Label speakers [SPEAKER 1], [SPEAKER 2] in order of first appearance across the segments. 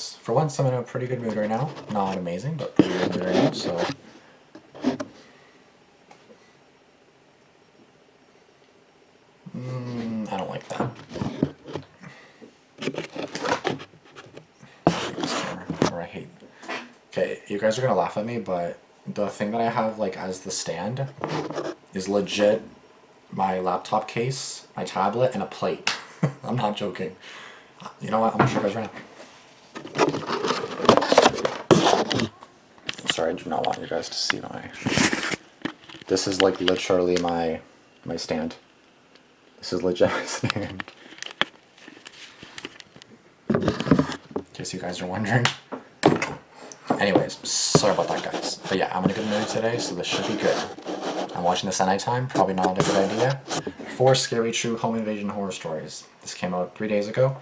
[SPEAKER 1] guys. For once, I'm in a pretty good mood right now. Not amazing, but pretty good mood right now, so... I don't like that. Or I hate... Okay, you guys are gonna laugh at me, but the thing that I have, like, as the stand is legit my laptop case, my tablet, and a plate. I'm not joking. You know what? I'm gonna show you guys right now. I'm sorry, I do not want you guys to see my... This is like literally my stand. This is legit my stand. In case you guys are wondering. Anyways, sorry about that, guys. But yeah, I'm in a good mood today, so this should be good. I'm watching this at nighttime, probably not a good idea. 4 Scary True Home Invasion Horror Stories. This came out 3 days ago,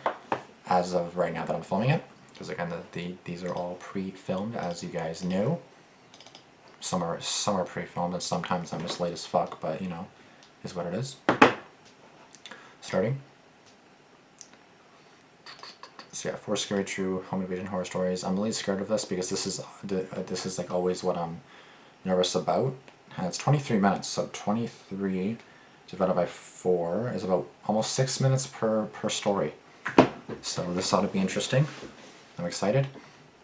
[SPEAKER 1] as of right now that I'm filming it. Because again, these are all pre-filmed, as you guys know. Some are pre-filmed, and sometimes I'm just late as fuck, but you know, is what it is. Starting. So yeah, 4 Scary True Home Invasion Horror Stories. I'm really scared of this because this is like always what I'm nervous about. And it's 23 minutes, so 23 divided by 4 is about almost 6 minutes per story. So this ought to be interesting. I'm excited.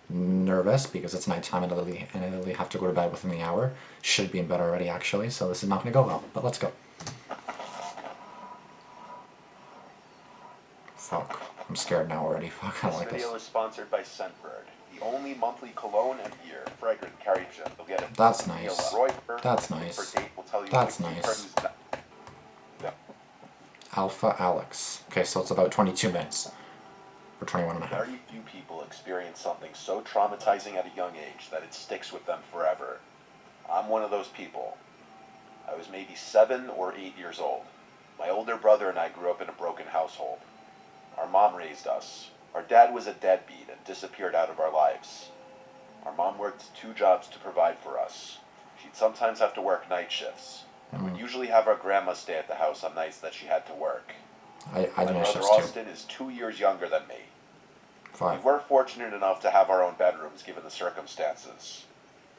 [SPEAKER 1] Nervous because it's nighttime and I literally have to go to bed within the hour. Should be in bed already actually, so this is not going to go well, but let's go. Fuck. I'm scared now already. Fuck, I don't like this.
[SPEAKER 2] This video is sponsored by Scentbird, the only monthly cologne and year fragrant carriage you'll get it.
[SPEAKER 1] That's nice. That's nice. That's nice. Alpha Alex. Okay, so it's about 22 minutes. For 21 and a half.
[SPEAKER 2] Very few people experience something so traumatizing at a young age that it sticks with them forever. I'm one of those people. I was maybe 7 or 8 years old. My older brother and I grew up in a broken household. Our mom raised us. Our dad was a deadbeat and disappeared out of our lives. Our mom worked 2 jobs to provide for us. She'd sometimes have to work night shifts, and would usually have our grandma stay at the house on nights that she had to work.
[SPEAKER 1] My
[SPEAKER 2] brother Austin is 2 years younger than me.
[SPEAKER 1] 5.
[SPEAKER 2] We were fortunate enough to have our own bedrooms given the circumstances.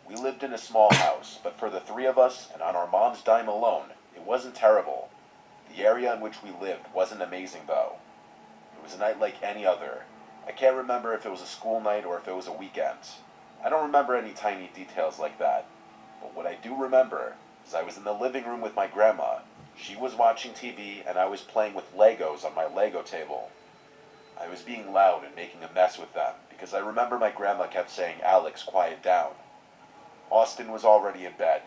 [SPEAKER 2] We lived in a small house, but for the 3 of us and on our mom's dime alone, it wasn't terrible. The area in which we lived wasn't amazing though. It was a night like any other. I can't remember if it was a school night or if it was a weekend. I don't remember any tiny details like that. But what I do remember is I was in the living room with my grandma. She was watching TV and I was playing with Legos on my Lego table. I was being loud and making a mess with them because I remember my grandma kept saying, "Alex, quiet down." Austin was already in bed.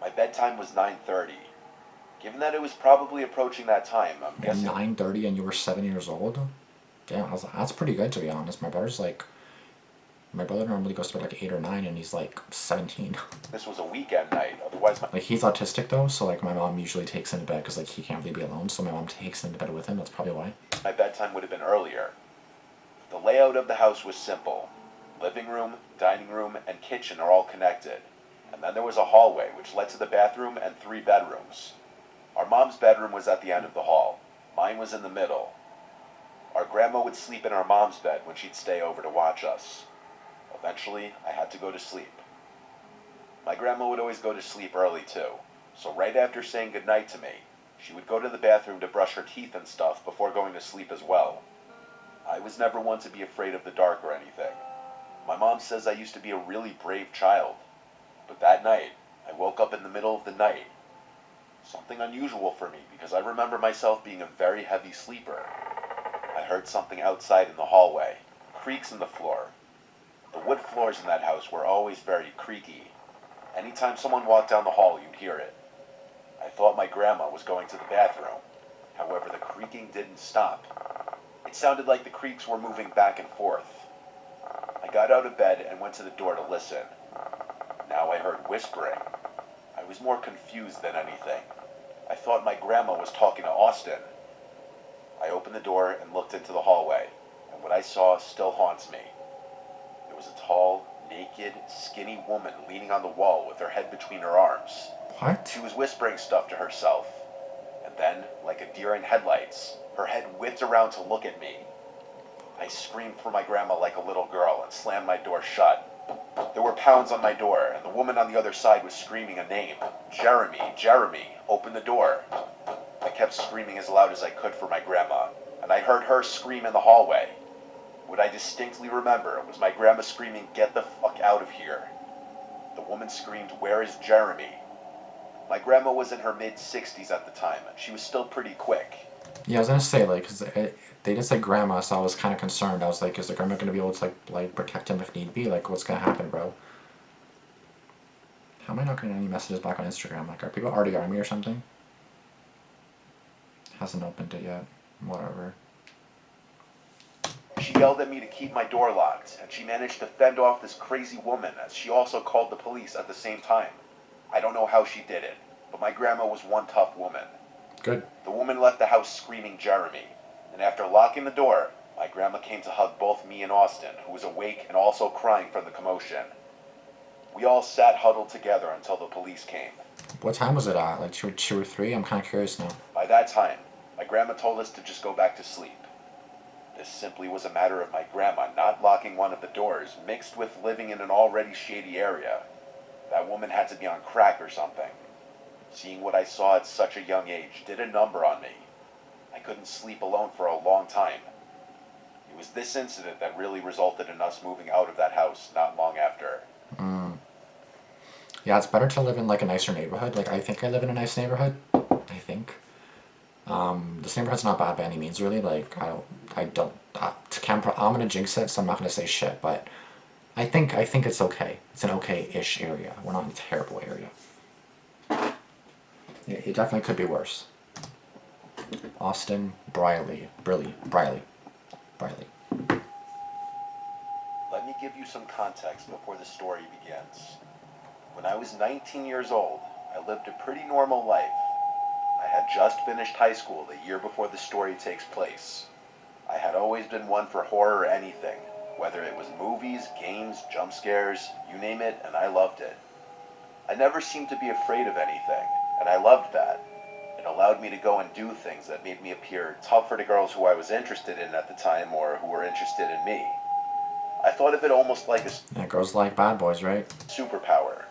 [SPEAKER 2] My bedtime was 9:30. Given that it was probably approaching that time, I'm guessing...
[SPEAKER 1] 9:30 and you were 7 years old? Damn, that's pretty good to be honest. My brother normally goes to bed like 8 or 9 and he's like 17.
[SPEAKER 2] This was a weekend night, otherwise
[SPEAKER 1] like he's autistic though, so like my mom usually takes him to bed because like he can't really be alone, so my mom takes him to bed with him, that's probably why.
[SPEAKER 2] My bedtime would have been earlier. The layout of the house was simple. Living room, dining room, and kitchen are all connected. And then there was a hallway which led to the bathroom and 3 bedrooms. Our mom's bedroom was at the end of the hall. Mine was in the middle. Our grandma would sleep in our mom's bed when she'd stay over to watch us. Eventually, I had to go to sleep. My grandma would always go to sleep early too, so right after saying goodnight to me, she would go to the bathroom to brush her teeth and stuff before going to sleep as well. I was never one to be afraid of the dark or anything. My mom says I used to be a really brave child, but that night, I woke up in the middle of the night. Something unusual for me because I remember myself being a very heavy sleeper. I heard something outside in the hallway, creaks in the floor. The wood floors in that house were always very creaky. Anytime someone walked down the hall, you'd hear it. I thought my grandma was going to the bathroom. However, the creaking didn't stop. It sounded like the creaks were moving back and forth. I got out of bed and went to the door to listen. Now I heard whispering. I was more confused than anything. I thought my grandma was talking to Austin. I opened the door and looked into the hallway, and what I saw still haunts me. There was a tall, naked, skinny woman leaning on the wall with her head between her arms.
[SPEAKER 1] What?
[SPEAKER 2] She was whispering stuff to herself. And then, like a deer in headlights, her head whipped around to look at me. I screamed for my grandma like a little girl and slammed my door shut. There were pounds on my door, and the woman on the other side was screaming a name. Jeremy, Jeremy, open the door. I kept screaming as loud as I could for my grandma, and I heard her scream in the hallway. What I distinctly remember was my grandma screaming, "Get the fuck out of here." The woman screamed, "Where is Jeremy?" My grandma was in her mid-60s at the time, and she was still pretty quick.
[SPEAKER 1] Yeah, I was gonna say, like, 'cause they did say grandma, so I was kind of concerned. I was like, is the grandma gonna be able to like protect him if need be? Like, what's gonna happen, bro? How am I not getting any messages back on Instagram? Like, are people already on me or something? Hasn't opened it yet. Whatever.
[SPEAKER 2] She yelled at me to keep my door locked, and she managed to fend off this crazy woman as she also called the police at the same time. I don't know how she did it, but my grandma was one tough woman.
[SPEAKER 1] Good.
[SPEAKER 2] The woman left the house screaming Jeremy, and after locking the door, my grandma came to hug both me and Austin, who was awake and also crying from the commotion. We all sat huddled together until the police came.
[SPEAKER 1] What time was it at? Like two or three? I'm kind of curious now.
[SPEAKER 2] By that time, my grandma told us to just go back to sleep. This simply was a matter of my grandma not locking one of the doors, mixed with living in an already shady area. That woman had to be on crack or something. Seeing what I saw at such a young age did a number on me. I couldn't sleep alone for a long time. It was this incident that really resulted in us moving out of that house not long after.
[SPEAKER 1] Yeah, it's better to live in like a nicer neighborhood. Like, I think I live in a nice neighborhood. I think. This neighborhood's not bad by any means, really. Like, I'm gonna jinx it, so I'm not gonna say shit. But I think it's okay. It's an okay-ish area. We're not in a terrible area. It definitely could be worse. Austin, Briley.
[SPEAKER 2] Let me give you some context before the story begins. When I was 19 years old, I lived a pretty normal life. I had just finished high school the year before the story takes place. I had always been one for horror or anything, whether it was movies, games, jump scares, you name it, and I loved it. I never seemed to be afraid of anything, and I loved that. It allowed me to go and do things that made me appear tougher to girls who I was interested in at the time or who were interested in me. I thought of it almost like a
[SPEAKER 1] Yeah, girls like bad boys, right?
[SPEAKER 2] superpower.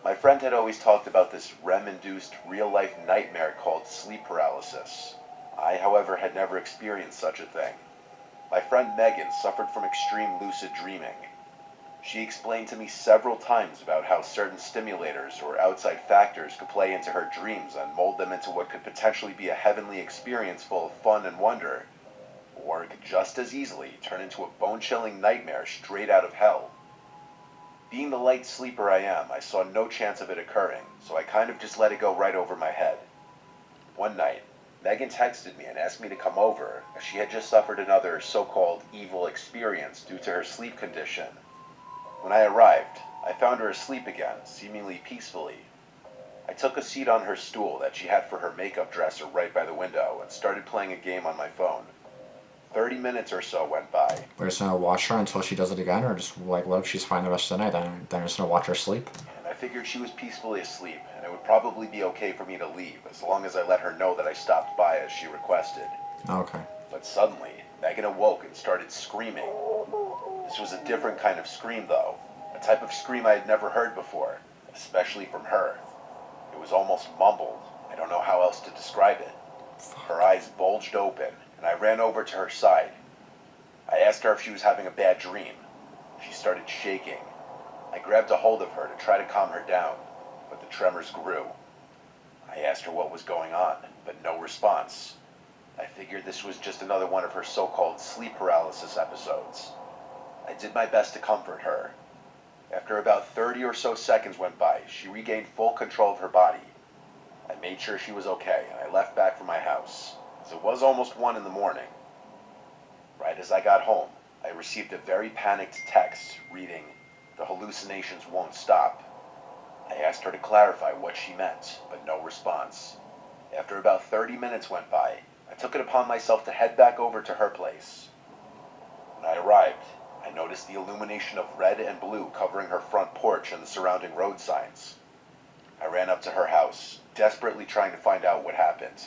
[SPEAKER 2] My friend had always talked about this REM-induced real-life nightmare called sleep paralysis. I, however, had never experienced such a thing. My friend Megan suffered from extreme lucid dreaming. She explained to me several times about how certain stimulators or outside factors could play into her dreams and mold them into what could potentially be a heavenly experience full of fun and wonder, or it could just as easily turn into a bone-chilling nightmare straight out of hell. Being the light sleeper I am, I saw no chance of it occurring, so I kind of just let it go right over my head. One night, Megan texted me and asked me to come over, as she had just suffered another so-called evil experience due to her sleep condition. When I arrived, I found her asleep again, seemingly peacefully. I took a seat on her stool that she had for her makeup dresser right by the window and started playing a game on my phone. 30 minutes or so went by.
[SPEAKER 1] We're just gonna watch her until she does it again, or just like, look, she's fine the rest of the night, then we're just gonna watch her sleep?
[SPEAKER 2] And I figured she was peacefully asleep, and it would probably be okay for me to leave, as long as I let her know that I stopped by as she requested.
[SPEAKER 1] Okay.
[SPEAKER 2] But suddenly, Megan awoke and started screaming. This was a different kind of scream, though. A type of scream I had never heard before, especially from her. It was almost mumbled. I don't know how else to describe it. Her eyes bulged open, and I ran over to her side. I asked her if she was having a bad dream. She started shaking. I grabbed a hold of her to try to calm her down, but the tremors grew. I asked her what was going on, but no response. I figured this was just another one of her so-called sleep paralysis episodes. I did my best to comfort her. After about 30 or so seconds went by, she regained full control of her body. I made sure she was okay, and I left back for my house, as it was almost 1 in the morning. Right as I got home, I received a very panicked text reading, "The hallucinations won't stop." I asked her to clarify what she meant, but no response. After about 30 minutes went by, I took it upon myself to head back over to her place. When I arrived, I noticed the illumination of red and blue covering her front porch and the surrounding road signs. I ran up to her house, desperately trying to find out what happened.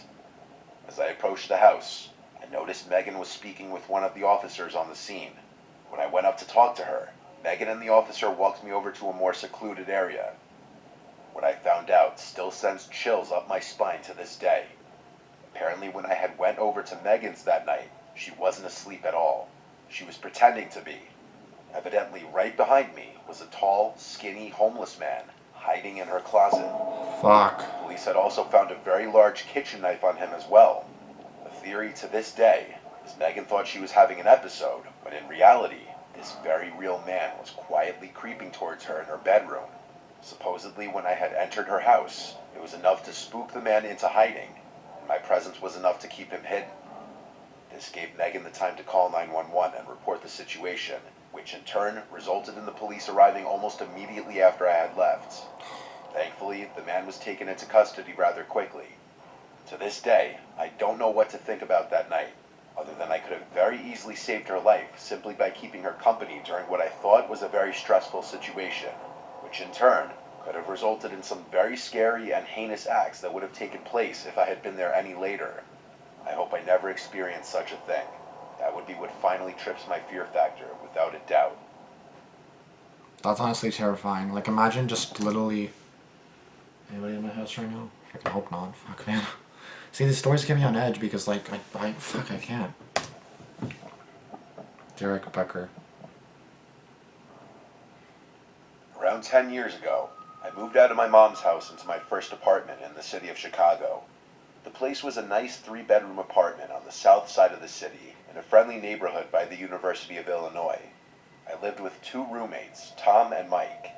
[SPEAKER 2] As I approached the house, I I noticed Megan was speaking with one of the officers on the scene. When I went up to talk to her, Megan and the officer walked me over to a more secluded area. What I found out still sends chills up my spine to this day. Apparently when I had went over to Megan's that night, she wasn't asleep at all. She was pretending to be. Evidently right behind me was a tall, skinny, homeless man hiding in her closet.
[SPEAKER 1] Fuck.
[SPEAKER 2] Police had also found a very large kitchen knife on him as well. The theory to this day is Megan thought she was having an episode, when in reality, this very real man was quietly creeping towards her in her bedroom. Supposedly when I had entered her house, it was enough to spook the man into hiding, and my presence was enough to keep him hidden. This gave Megan the time to call 911 and report the situation, which in turn resulted in the police arriving almost immediately after I had left. Thankfully, the man was taken into custody rather quickly. To this day, I don't know what to think about that night, other than I could have very easily saved her life simply by keeping her company during what I thought was a very stressful situation, which in turn could have resulted in some very scary and heinous acts that would have taken place if I had been there any later. I hope I never experienced such a thing. That would be what finally trips my fear factor, without a doubt.
[SPEAKER 1] That's honestly terrifying. Like, imagine just literally... Anybody in my house right now? Fucking hope not. Fuck, man. See, the stories get me on edge because, like, fuck, I can't. Derek Becker.
[SPEAKER 2] Around 10 years ago, I moved out of my mom's house into my first apartment in the city of Chicago. The place was a nice 3-bedroom apartment on the south side of the city, in a friendly neighborhood by the University of Illinois. I lived with 2 roommates, Tom and Mike.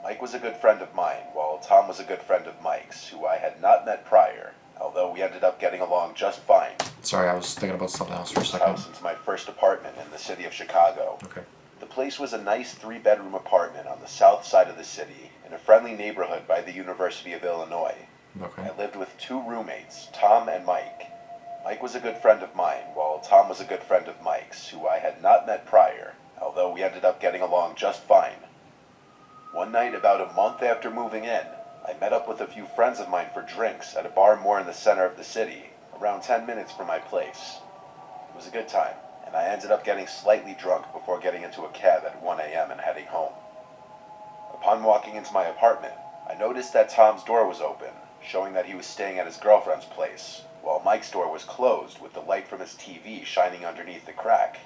[SPEAKER 2] Mike was a good friend of mine, while Tom was a good friend of Mike's, who I had not met prior, although we ended up getting along just fine.
[SPEAKER 1] Sorry, I was thinking about something else for a second.
[SPEAKER 2] House into my first apartment in the city of Chicago.
[SPEAKER 1] Okay.
[SPEAKER 2] The place was a nice 3-bedroom apartment on the south side of the city, in a friendly neighborhood by the University of Illinois.
[SPEAKER 1] Okay.
[SPEAKER 2] I lived with 2 roommates, Tom and Mike. Mike was a good friend of mine, while Tom was a good friend of Mike's, who I had not met prior, although we ended up getting along just fine. One night, about a month after moving in, I met up with a few friends of mine for drinks at a bar more in the center of the city, around 10 minutes from my place. It was a good time, and I ended up getting slightly drunk before getting into a cab at 1 a.m. and heading home. Upon walking into my apartment, I noticed that Tom's door was open, showing that he was staying at his girlfriend's place, while Mike's door was closed with the light from his TV shining underneath the crack.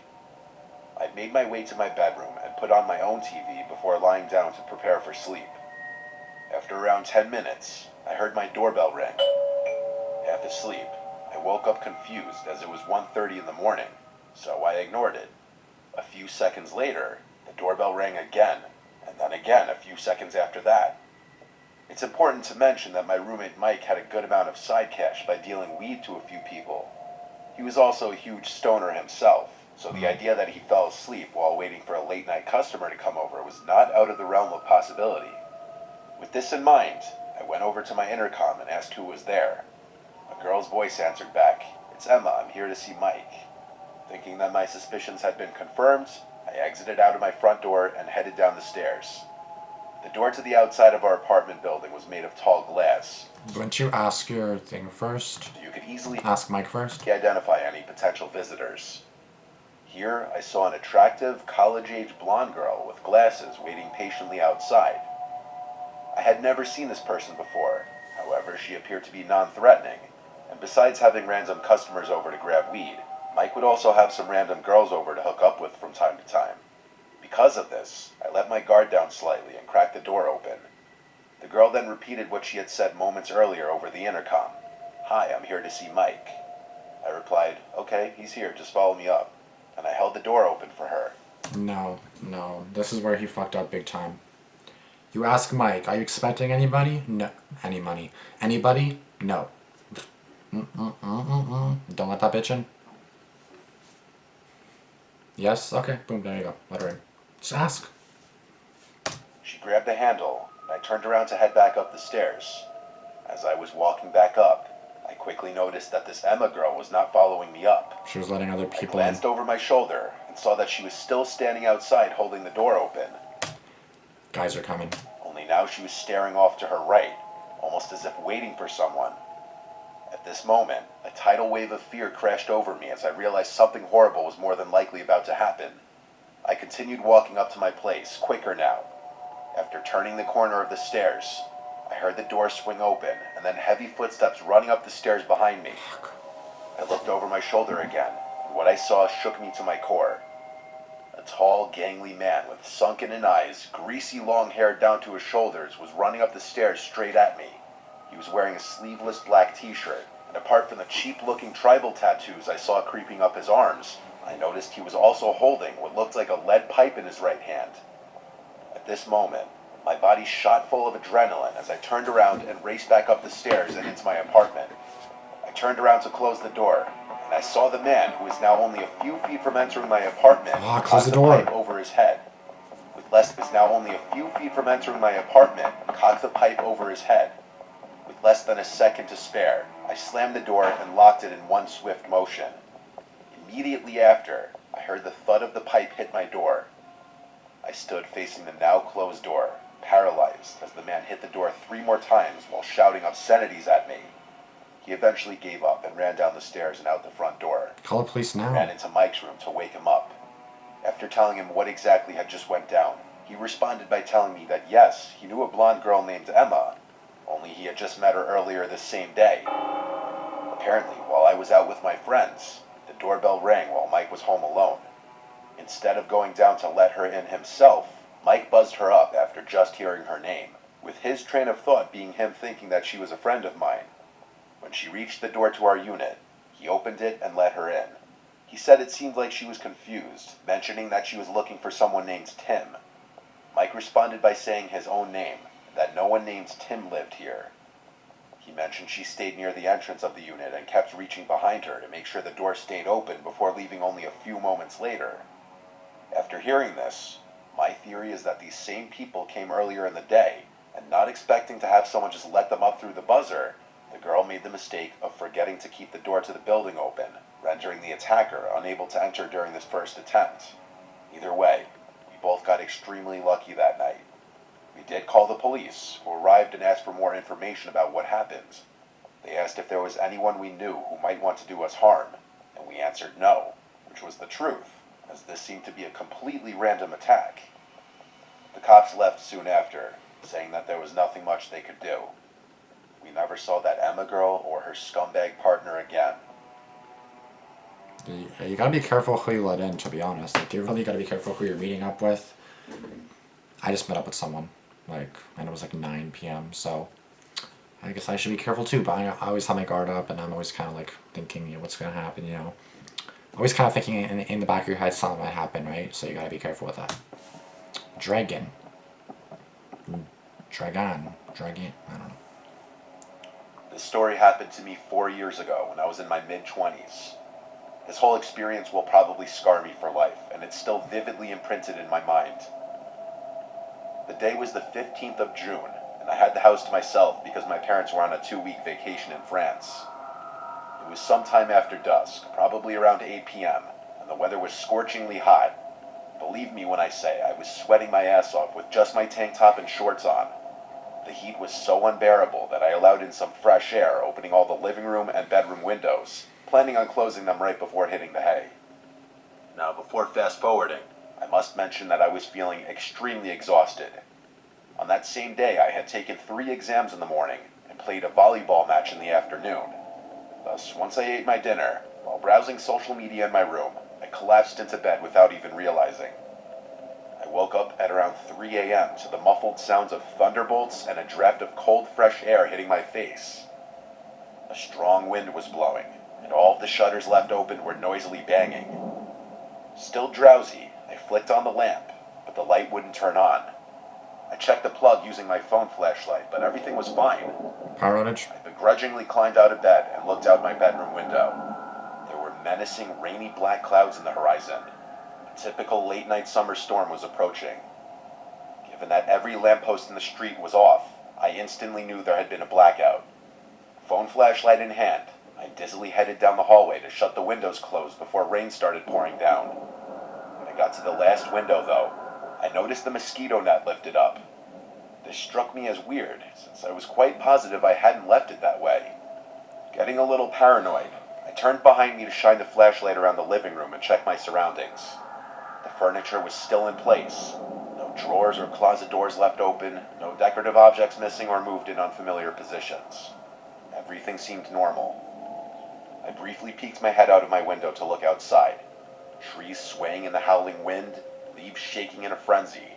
[SPEAKER 2] I made my way to my bedroom and put on my own TV before lying down to prepare for sleep. After around 10 minutes, I heard my doorbell ring. Half asleep, I woke up confused as it was 1:30 in the morning, so I ignored it. A few seconds later, the doorbell rang again, and then again a few seconds after that. It's important to mention that my roommate Mike had a good amount of side cash by dealing weed to a few people. He was also a huge stoner himself, so the idea that he fell asleep while waiting for a late-night customer to come over was not out of the realm of possibility. With this in mind, I went over to my intercom and asked who was there. A girl's voice answered back, "It's Emma, I'm here to see Mike." Thinking that my suspicions had been confirmed, I exited out of my front door and headed down the stairs. The door to the outside of our apartment building was made of tall glass.
[SPEAKER 1] Wouldn't you ask your thing first?
[SPEAKER 2] You could easily
[SPEAKER 1] Ask Mike first?
[SPEAKER 2] identify any potential visitors. Here, I saw an attractive, college-age blonde girl with glasses waiting patiently outside. I had never seen this person before. However, she appeared to be non-threatening, and besides having random customers over to grab weed, Mike would also have some random girls over to hook up with from time to time. Because of this, I let my guard down slightly and cracked the door open. The girl then repeated what she had said moments earlier over the intercom. "Hi, I'm here to see Mike." I replied, "Okay, he's here, just follow me up," and I held the door open for her.
[SPEAKER 1] No. This is where he fucked up big time. You ask Mike, are you expecting anybody? No. Any money? Anybody? No. Don't let that bitch in. Yes? Okay, boom, there you go. Let her in. Just ask.
[SPEAKER 2] She grabbed the handle, and I turned around to head back up the stairs. As I was walking back up, I quickly noticed that this Emma girl was not following me up.
[SPEAKER 1] She was letting other
[SPEAKER 2] I
[SPEAKER 1] people in.
[SPEAKER 2] glanced over my shoulder and saw that she was still standing outside holding the door open.
[SPEAKER 1] Guys are coming.
[SPEAKER 2] Only now she was staring off to her right, almost as if waiting for someone. At this moment, a tidal wave of fear crashed over me as I realized something horrible was more than likely about to happen. I continued walking up to my place, quicker now. After turning the corner of the stairs, I heard the door swing open and then heavy footsteps running up the stairs behind me. I looked over my shoulder again, and what I saw shook me to my core. A tall, gangly man with sunken-in eyes, greasy long hair down to his shoulders, was running up the stairs straight at me. He was wearing a sleeveless black t-shirt, and apart from the cheap-looking tribal tattoos I saw creeping up his arms, I noticed he was also holding what looked like a lead pipe in his right hand. At this moment, my body shot full of adrenaline as I turned around and raced back up the stairs and into my apartment. I turned around to close the door, and I saw the man, who was now only a few feet from entering my apartment,
[SPEAKER 1] Close the door.
[SPEAKER 2] pipe over his head. Is now only a few feet from entering my apartment, cocked the pipe over his head. With less than a second to spare, I slammed the door and locked it in one swift motion. Immediately after, I heard the thud of the pipe hit my door. I stood facing the now closed door, paralyzed, as the man hit the door 3 more times while shouting obscenities at me. He eventually gave up and ran down the stairs and out the front door.
[SPEAKER 1] Call the police now.
[SPEAKER 2] Ran into Mike's room to wake him up. After telling him what exactly had just went down, he responded by telling me that yes, he knew a blonde girl named Emma, only he had just met her earlier this same day. Apparently, while I was out with my friends, the doorbell rang while Mike was home alone. Instead of going down to let her in himself, Mike buzzed her up after just hearing her name, with his train of thought being him thinking that she was a friend of mine. When she reached the door to our unit, he opened it and let her in. He said it seemed like she was confused, mentioning that she was looking for someone named Tim. Mike responded by saying his own name, that no one named Tim lived here. He mentioned she stayed near the entrance of the unit and kept reaching behind her to make sure the door stayed open before leaving only a few moments later. After hearing this, my theory is that these same people came earlier in the day, and not expecting to have someone just let them up through the buzzer, the girl made the mistake of forgetting to keep the door to the building open, rendering the attacker unable to enter during this first attempt. Either way, we both got extremely lucky that night. We did call the police, who arrived and asked for more information about what happened. They asked if there was anyone we knew who might want to do us harm, and we answered no, which was the truth, as this seemed to be a completely random attack. The cops left soon after, saying that there was nothing much they could do. We never saw that Emma girl or her scumbag partner again.
[SPEAKER 1] You gotta be careful who you let in, to be honest. Like, you really gotta be careful who you're meeting up with. I just met up with someone, and it was 9 p.m., so I guess I should be careful too, but I always have my guard up, and I'm always kind of thinking, what's gonna happen, Always kind of thinking in the back of your head something might happen, right? So you gotta be careful with that. Dragon, I don't know.
[SPEAKER 2] This story happened to me 4 years ago when I was in my mid-20s. This whole experience will probably scar me for life, and it's still vividly imprinted in my mind. The day was the 15th of June, and I had the house to myself because my parents were on a 2-week vacation in France. It was sometime after dusk, probably around 8 p.m., and the weather was scorchingly hot. Believe me when I say I was sweating my ass off with just my tank top and shorts on. The heat was so unbearable that I allowed in some fresh air, opening all the living room and bedroom windows, planning on closing them right before hitting the hay. Now, before fast-forwarding, I must mention that I was feeling extremely exhausted. On that same day, I had taken 3 exams in the morning and played a volleyball match in the afternoon. Thus, once I ate my dinner, while browsing social media in my room, I collapsed into bed without even realizing. I woke up at around 3 a.m. to the muffled sounds of thunderbolts and a draft of cold, fresh air hitting my face. A strong wind was blowing, and all of the shutters left open were noisily banging. Still drowsy, I flicked on the lamp, but the light wouldn't turn on. I checked the plug using my phone flashlight, but everything was fine.
[SPEAKER 1] Power outage?
[SPEAKER 2] I begrudgingly climbed out of bed and looked out my bedroom window. There were menacing, rainy black clouds in the horizon. A typical late-night summer storm was approaching. Given that every lamppost in the street was off, I instantly knew there had been a blackout. Phone flashlight in hand, I dizzily headed down the hallway to shut the windows closed before rain started pouring down. When I got to the last window, though, I noticed the mosquito net lifted up. This struck me as weird, since I was quite positive I hadn't left it that way. Getting a little paranoid, I turned behind me to shine the flashlight around the living room and check my surroundings. The furniture was still in place. No drawers or closet doors left open, no decorative objects missing or moved in unfamiliar positions. Everything seemed normal. I briefly peeked my head out of my window to look outside. Trees swaying in the howling wind, leaves shaking in a frenzy.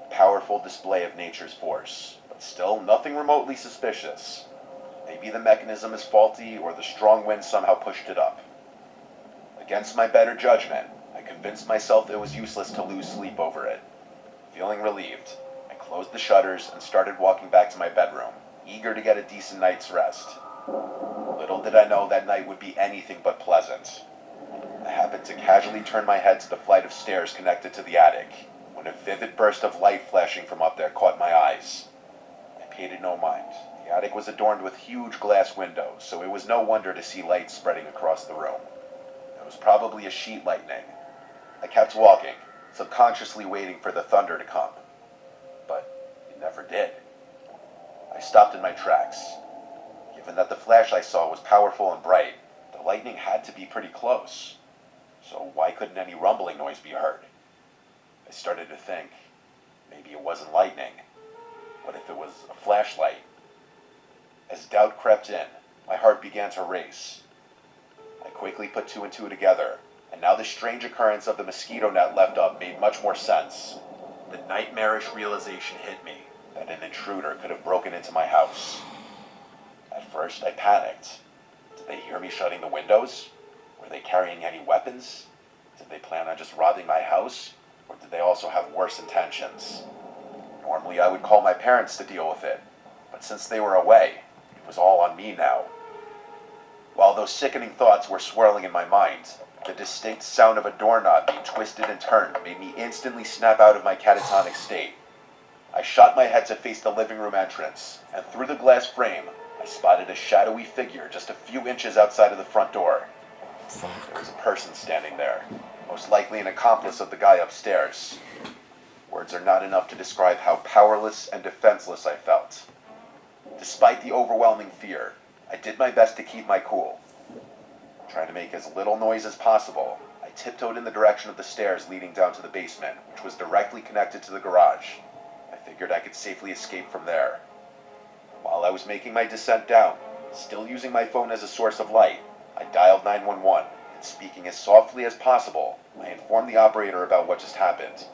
[SPEAKER 2] A powerful display of nature's force, but still nothing remotely suspicious. Maybe the mechanism is faulty or the strong wind somehow pushed it up. Against my better judgment, I convinced myself it was useless to lose sleep over it. Feeling relieved, I closed the shutters and started walking back to my bedroom, eager to get a decent night's rest. Little did I know that night would be anything but pleasant. I happened to casually turn my head to the flight of stairs connected to the attic, when a vivid burst of light flashing from up there caught my eyes. I paid it no mind. The attic was adorned with huge glass windows, so it was no wonder to see light spreading across the room. It was probably a sheet lightning. I kept walking, subconsciously waiting for the thunder to come. But it never did. I stopped in my tracks. Given that the flash I saw was powerful and bright, the lightning had to be pretty close. So why couldn't any rumbling noise be heard? I started to think, maybe it wasn't lightning. What if it was a flashlight? As doubt crept in, my heart began to race. I quickly put two and two together, and now the strange occurrence of the mosquito net left up made much more sense. The nightmarish realization hit me that an intruder could have broken into my house. At first, I panicked. Did they hear me shutting the windows? Were they carrying any weapons? Did they plan on just robbing my house? Or did they also have worse intentions? Normally, I would call my parents to deal with it, but since they were away, it was all on me now. While those sickening thoughts were swirling in my mind, the distinct sound of a doorknob being twisted and turned made me instantly snap out of my catatonic state. I shot my head to face the living room entrance, and through the glass frame, I spotted a shadowy figure just a few inches outside of the front door. There was a person standing there, most likely an accomplice of the guy upstairs. Words are not enough to describe how powerless and defenseless I felt. Despite the overwhelming fear, I did my best to keep my cool. Trying to make as little noise as possible, I tiptoed in the direction of the stairs leading down to the basement, which was directly connected to the garage. I figured I could safely escape from there. While I was making my descent down, still using my phone as a source of light, I dialed 911, and speaking as softly as possible, I informed the operator about what just happened.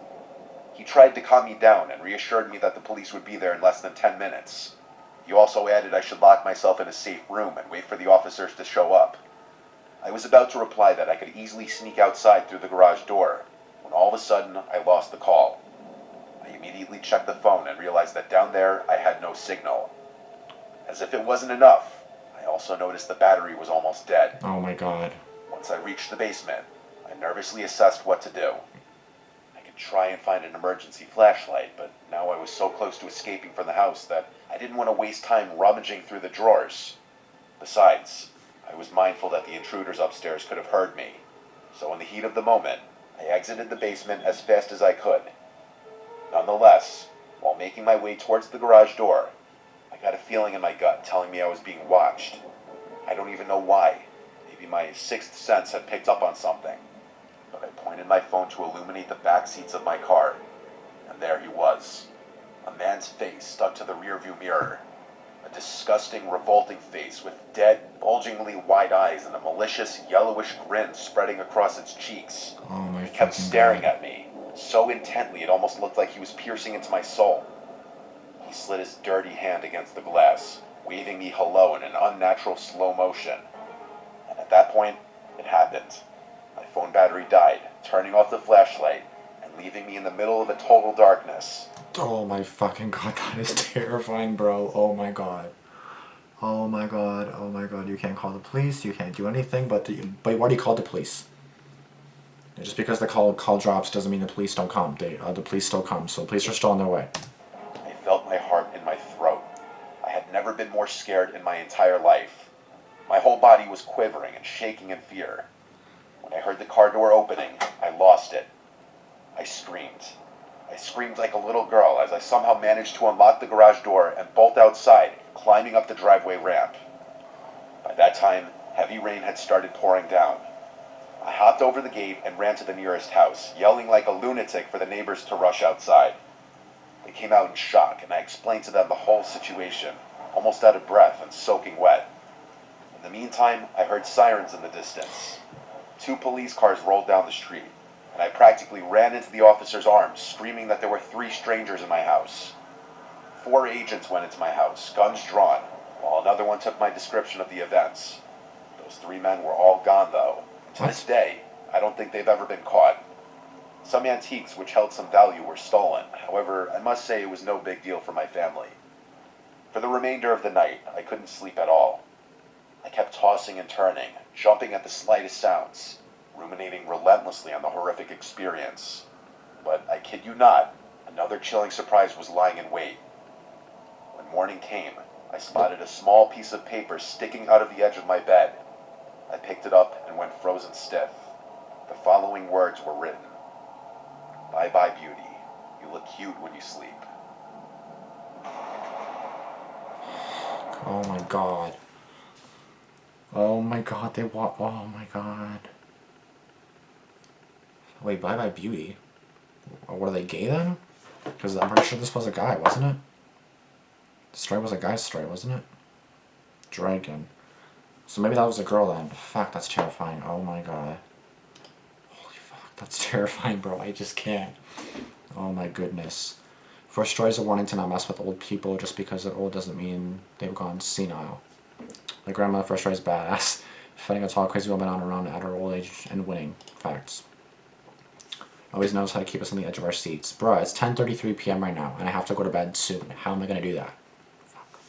[SPEAKER 2] He tried to calm me down and reassured me that the police would be there in less than 10 minutes. He also added I should lock myself in a safe room and wait for the officers to show up. I was about to reply that I could easily sneak outside through the garage door, when all of a sudden I lost the call. I immediately checked the phone and realized that down there I had no signal. As if it wasn't enough, I also noticed the battery was almost dead.
[SPEAKER 1] Oh my god.
[SPEAKER 2] Once I reached the basement, I nervously assessed what to do. I could try and find an emergency flashlight, but now I was so close to escaping from the house that I didn't want to waste time rummaging through the drawers. Besides, I was mindful that the intruders upstairs could have heard me, so in the heat of the moment, I exited the basement as fast as I could. Nonetheless, while making my way towards the garage door, I got a feeling in my gut telling me I was being watched. I don't even know why. Maybe my sixth sense had picked up on something. But I pointed my phone to illuminate the back seats of my car, and there he was. A man's face stuck to the rearview mirror. A disgusting, revolting face with dead, bulgingly wide eyes and a malicious, yellowish grin spreading across its cheeks.
[SPEAKER 1] Oh my
[SPEAKER 2] He kept
[SPEAKER 1] fucking
[SPEAKER 2] staring
[SPEAKER 1] god.
[SPEAKER 2] at me, so intently it almost looked like he was piercing into my soul. He slid his dirty hand against the glass, waving me hello in an unnatural slow motion. And at that point, it happened. My phone battery died, turning off the flashlight, and leaving me in the middle of a total darkness.
[SPEAKER 1] Oh my fucking god, that is terrifying, bro. Oh my god. Oh my god, oh my god. You can't call the police, you can't do anything, but why do you call the police? Just because the call drops doesn't mean the police don't come. The police still come, so the police are still on their way.
[SPEAKER 2] I felt my heart in my throat. I had never been more scared in my entire life. My whole body was quivering and shaking in fear. When I heard the car door opening, I lost it. I screamed. I screamed like a little girl as I somehow managed to unlock the garage door and bolt outside, climbing up the driveway ramp. By By that time, heavy rain had started pouring down. I hopped over the gate and ran to the nearest house, yelling like a lunatic for the neighbors to rush outside. They came out in shock, and I explained to them the whole situation, almost out of breath and soaking wet. In the meantime, I heard sirens in the distance. 2 police cars rolled down the street, and I practically ran into the officer's arms, screaming that there were 3 strangers in my house. 4 agents went into my house, guns drawn, while another one took my description of the events. Those 3 men were all gone, though. To this day, I don't think they've ever been caught. Some antiques which held some value were stolen. However, I must say it was no big deal for my family. For the remainder of the night, I couldn't sleep at all. I kept tossing and turning, jumping at the slightest sounds, ruminating relentlessly on the horrific experience. But I kid you not, another chilling surprise was lying in wait. When morning came, I spotted a small piece of paper sticking out of the edge of my bed. I picked it up and went frozen stiff. The following words were written. "Bye-bye, beauty. You look cute when you sleep."
[SPEAKER 1] Oh my god. Oh my god, oh my god. Wait, Bye Bye Beauty? Were they gay then? Because I'm pretty sure this was a guy, wasn't it? The story was a guy's story, wasn't it? Dragon. So maybe that was a girl then. Fuck, that's terrifying. Oh my god. Holy fuck, that's terrifying, bro. I just can't. Oh my goodness. First story is a warning to not mess with old people. Just because they're old doesn't mean they've gone senile. My grandma, first story is badass. Fighting a tall, crazy woman on her own at her old age and winning. Facts. Always knows how to keep us on the edge of our seats. Bruh, it's 10:33 p.m. right now, and I have to go to bed soon. How am I gonna do that? Fuck.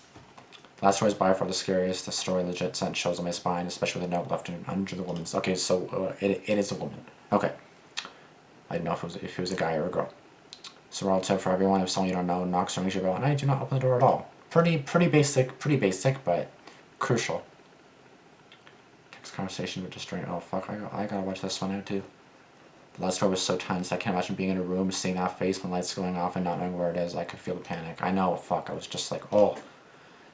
[SPEAKER 1] Last story is by far the scariest. The story legit sent chills on my spine, especially with the note left under the woman's. Okay, so it is a woman. Okay. I didn't know if it was a guy or a girl. So roll tip for everyone: if someone you don't know knocks or rings your bell at night, do not open the door at all. Pretty basic, but crucial. Text conversation with just strain. Oh fuck! I gotta watch this one out too. The last story was so tense. I can't imagine being in a room, seeing that face when lights going off and not knowing where it is. I could feel the panic. I know. Fuck. I was just like, oh.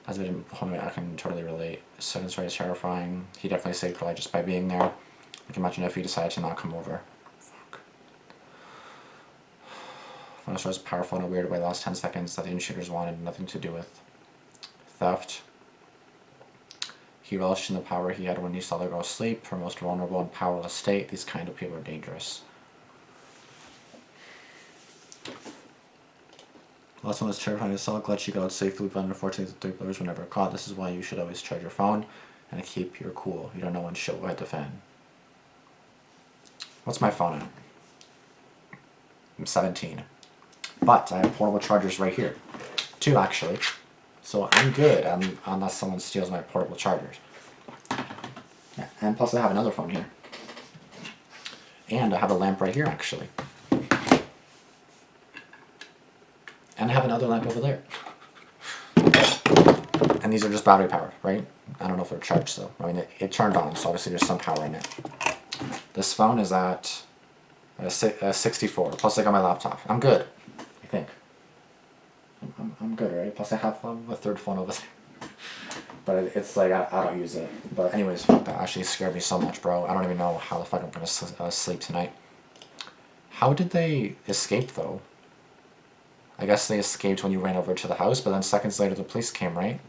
[SPEAKER 1] As a bit homie, I can totally relate. Second story is terrifying. He definitely saved her life just by being there. I can imagine if he decided to not come over. Fuck. Final story is powerful in a weird way. Last 10 seconds that the intruders wanted nothing to do with. Theft. He relished in the power he had when he saw the girl sleep. Her most vulnerable and powerless state. These kind of people are dangerous. Last one was terrifying as hell. Glad she got out safely, but unfortunately the 3 players were never caught. This is why you should always charge your phone and keep your cool. You don't know when shit will hit the fan. What's my phone at? I'm 17. But I have portable chargers right here. 2 actually. So I'm good unless someone steals my portable chargers. Yeah, and plus I have another phone here. And I have a lamp right here actually. And I have another lamp over there. And these are just battery powered, right? I don't know if they're charged though. I mean, it turned on, so obviously there's some power in it. This phone is at a 64, plus I got my laptop. I'm good, I think. I'm good, right? Plus I have a third phone over there. But it's like, I don't use it. But anyways, fuck, that actually scared me so much, bro. I don't even know how the fuck I'm gonna sleep tonight. How did they escape though? I guess they escaped when you ran over to the house, but then seconds later the police came, right?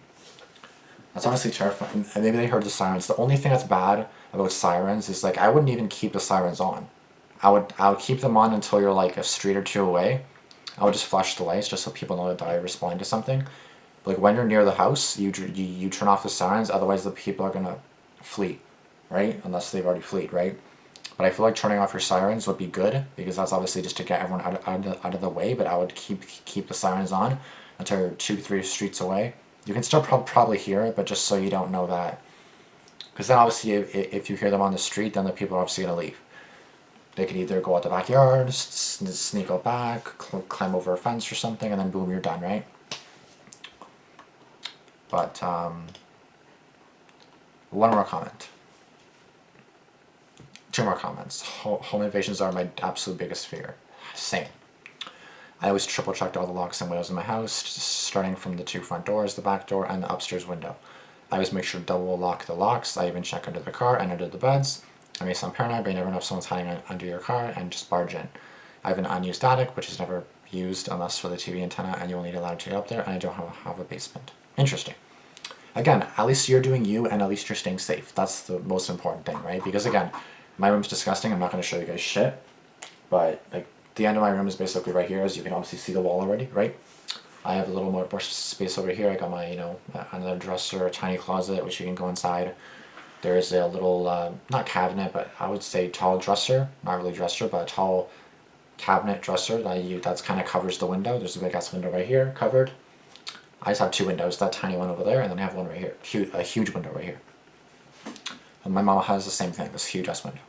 [SPEAKER 1] That's honestly terrifying. And maybe they heard the sirens. The only thing that's bad about sirens is like I wouldn't even keep the sirens on. I would keep them on until you're like a street or 2 away. I would just flash the lights just so people know that I respond to something. But like when you're near the house, you turn off the sirens. Otherwise, the people are gonna flee, right? Unless they've already fled, right? But I feel like turning off your sirens would be good because that's obviously just to get everyone out of the way. But I would keep the sirens on until you're 2-3 streets away. You can still probably hear it, but just so you don't know that. Because then obviously if you hear them on the street, then the people are obviously going to leave. They could either go out the backyard, sneak out back, climb over a fence or something, and then boom, you're done, right? But, one more comment. 2 more comments. Home invasions are my absolute biggest fear. Same. I always triple checked all the locks and windows in my house, starting from the 2 front doors, the back door, and the upstairs window. I always make sure to double lock the locks. I even check under the car and under the beds. I may sound paranoid, but you never know if someone's hiding under your car, and just barge in. I have an unused attic, which is never used unless for the TV antenna, and you will need a ladder to get up there, and I don't have a basement. Interesting. Again, at least you're doing you, and at least you're staying safe. That's the most important thing, right? Because again, my room's disgusting. I'm not going to show you guys shit, but like the end of my room is basically right here, as you can obviously see the wall already, right? I have a little more space over here. I got my, another dresser, a tiny closet, which you can go inside. There is a little, not cabinet, but I would say tall dresser. Not really dresser, but a tall cabinet dresser that's kind of covers the window. There's a big ass window right here, covered. I just have two windows, that tiny one over there, and then I have one right here, a huge window right here. And my mama has the same thing, this huge ass window.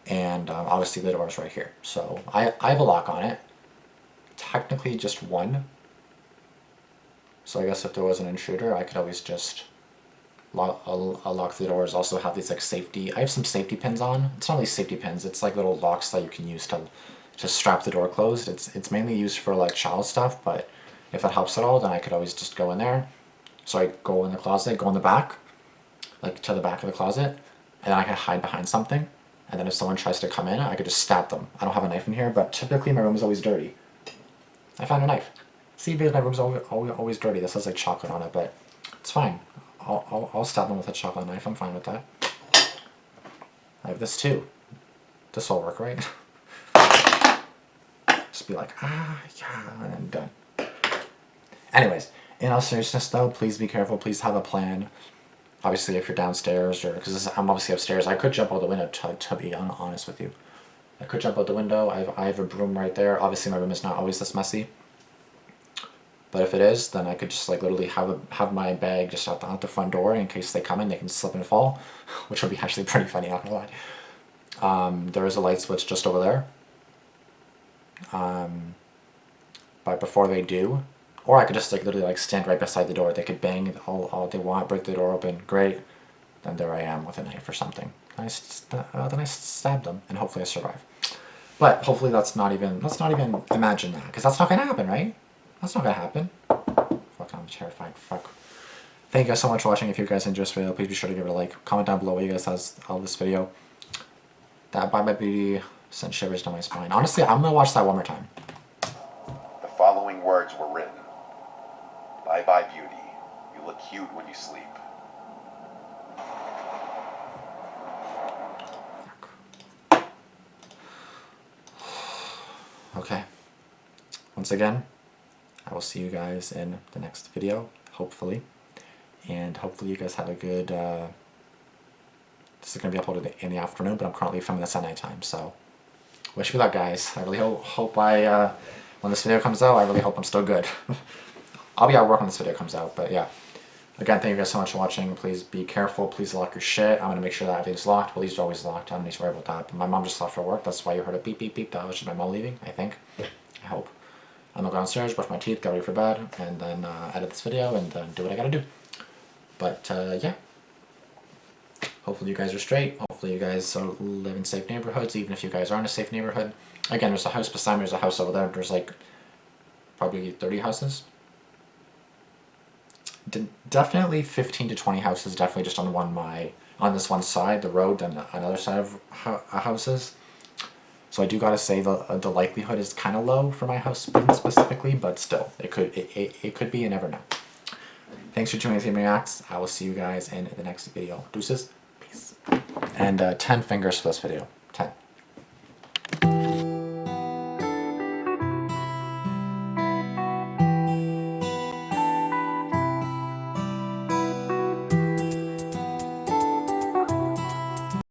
[SPEAKER 1] And obviously the door's right here. So I have a lock on it. Technically just one. So I guess if there was an intruder, I could always just lock the doors. Also have these like safety, I have some safety pins on. It's not really safety pins, it's like little locks that you can use to strap the door closed. It's mainly used for like child stuff, but if it helps at all, then I could always just go in there. So I go in the closet, go in the back, like to the back of the closet, and then I can hide behind something. And then if someone tries to come in, I could just stab them. I don't have a knife in here, but typically my room is always dirty. I found a knife. See, because my room's always dirty. This has like chocolate on it, but it's fine. I'll stab them with a chocolate knife. I'm fine with that. I have this too. This will work, right? Just be like, yeah, and then done. Anyways, in all seriousness though, please be careful. Please have a plan. Obviously, if you're downstairs, or because I'm obviously upstairs, I could jump out the window. To be honest with you, I could jump out the window. I have a broom right there. Obviously, my room is not always this messy. But if it is, then I could just like literally have my bag just out the front door in case they come in, they can slip and fall, which would be actually pretty funny, not gonna lie. There is a light switch just over there. But before they do, or I could just like literally like stand right beside the door. They could bang all they want, break the door open, great. Then there I am with a knife or something. Then I stab them, and hopefully I survive. But hopefully let's not even imagine that, because that's not gonna happen, right? That's not gonna happen. Fuck, I'm terrified. Fuck. Thank you guys so much for watching. If you guys enjoyed this video, please be sure to give it a like. Comment down below what you guys thought of this video. That Bye Bye Beauty sent shivers down my spine. Honestly, I'm gonna watch that one more time.
[SPEAKER 2] The following words were written. Bye bye beauty. You look cute when you sleep.
[SPEAKER 1] Okay. Once again, I will see you guys in the next video, hopefully. And hopefully you guys had a good, this is going to be uploaded in the afternoon, but I'm currently filming this at nighttime, so wish me luck, guys. I really hope when this video comes out, I really hope I'm still good. I'll be at work when this video comes out, but yeah. Again, thank you guys so much for watching. Please be careful. Please lock your shit. I'm going to make sure that everything's locked. Well, these are always locked. I don't need to worry about that. But my mom just left for work. That's why you heard a beep, beep, beep. That was just my mom leaving, I think. I hope. I'm going to go downstairs, brush my teeth, get ready for bed, and then edit this video, and then do what I got to do. But, yeah. Hopefully you guys are straight. Hopefully you guys live in safe neighborhoods, even if you guys aren't in a safe neighborhood. Again, there's a house beside me. There's a house over there. There's like probably 30 houses. Definitely 15 to 20 houses, definitely just on this one side, the road, and another side of houses. So I do gotta say the likelihood is kind of low for my house specifically, but still, it could be, you never know. Thanks for tuning in to Reacts. I will see you guys in the next video. Deuces, peace, and 10 fingers for this video.